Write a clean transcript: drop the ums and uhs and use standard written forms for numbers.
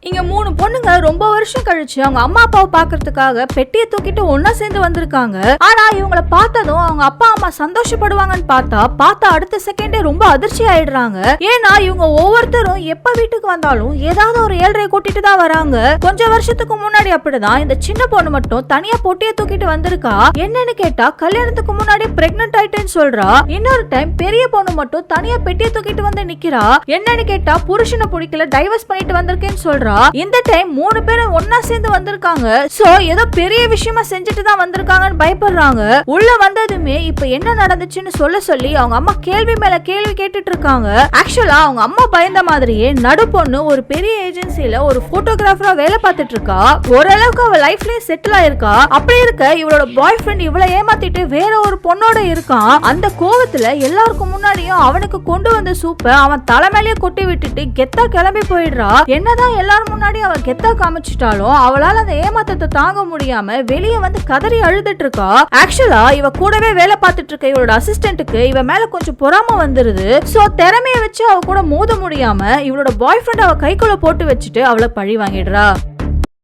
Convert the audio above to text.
இங்க 3 பொண்ணுங்க ரொம்ப வருஷம் கழிச்சு அவங்க அம்மா அப்பாவை பாக்குறதுக்காக பெட்டியை தூக்கிட்டு ஒன்னா சேர்ந்து வந்திருக்காங்க. ஆனா இவங்கள பார்த்ததும் அவங்க அப்பா அம்மா சந்தோஷப்படுவாங்கன்னு பார்த்தா அடுத்த செகண்டே ரொம்ப அதிர்ச்சி ஆயிடுறாங்க. ஏன்னா இவங்க ஒவ்வொருத்தரும் எப்ப வீட்டுக்கு வந்தாலும் ஏதாவது ஒரு 7:30 கூட்டிட்டு தான் வராங்க. கொஞ்சம் வருஷத்துக்கு முன்னாடி அப்படிதான் இந்த சின்ன பொண்ணு மட்டும் தனியா பொட்டியை தூக்கிட்டு வந்திருக்கா. என்னன்னு கேட்டா கல்யாணத்துக்கு முன்னாடி பிரெக்னன்ட் ஆயிட்டேன்னு சொல்றா. இன்னொரு டைம் பெரிய பொண்ணு மட்டும் தனியா பெட்டியை தூக்கிட்டு வந்து நிக்கிறா. என்னன்னு கேட்டா புருஷனை பிடிக்கல டைவர்ஸ் பண்ணிட்டு வந்திருக்கேன்னு சொல்றா. இந்த டைம் 3 பேரும் ஒன்னா சேர்ந்து வந்திருக்காங்க. சோ ஏதோ பெரிய விஷயமா செஞ்சுட்டு தான் வந்திருக்காங்கன்னு பயப்படுறாங்க. உள்ள வந்ததுமே இப்ப என்ன நடந்துச்சுன்னு சொல்லி அவங்க அம்மா கேள்வி மேல கேள்வி கேட்டுட்டு இருக்காங்க. ஆக்சுவலா அவங்க அம்மா பயந்த மாதிரியே நடு பொண்ணு ஒரு பெரிய ஏஜென்சில ஒரு போட்டோகிராஃபரா வேலை பார்த்துட்டு இருக்கா. ஓரளவுக்கு அவ லைஃப்லயே செட்டில் ஆயிருக்கா. அப்படி இருக்க இவளோட பாய் ஃப்ரெண்ட் இவளை ஏமாத்திட்டு வேற ஒரு பொண்ணோட இருக்கான். அந்த கோவத்துல எல்லாருக்கும் முன்னாடியும் அவனுக்கு கொண்டு வந்த சூப்பை அவன் தலைமையிலேயே கொட்டி விட்டுட்டு கெத்தா கிளம்பி போயிடுறா. என்னதான் எல்லாரும் முன்னாடி அவன் கெத்தா காமிச்சிட்டாலும் அவளால அந்த ஏமாத்தத்தை தாங்க முடியாம வெளியே வந்து கதறி அழுதுட்டு இருக்கா. ஆக்சுவலா இவ கூடவே வேலை பார்த்துட்டு இருக்க இவளோட அசிஸ்டன்ட்டுக்கு இவ மேல கொஞ்சம் பொறாம வந்துருது. சோ திறமைய வச்சு அவ கூட மோத முடியாம இவளோட பாய் ஃப்ரெண்ட் அவ கைக்குள்ள போட்டு வச்சுட்டு அவளை பழி வாங்கிடுறா.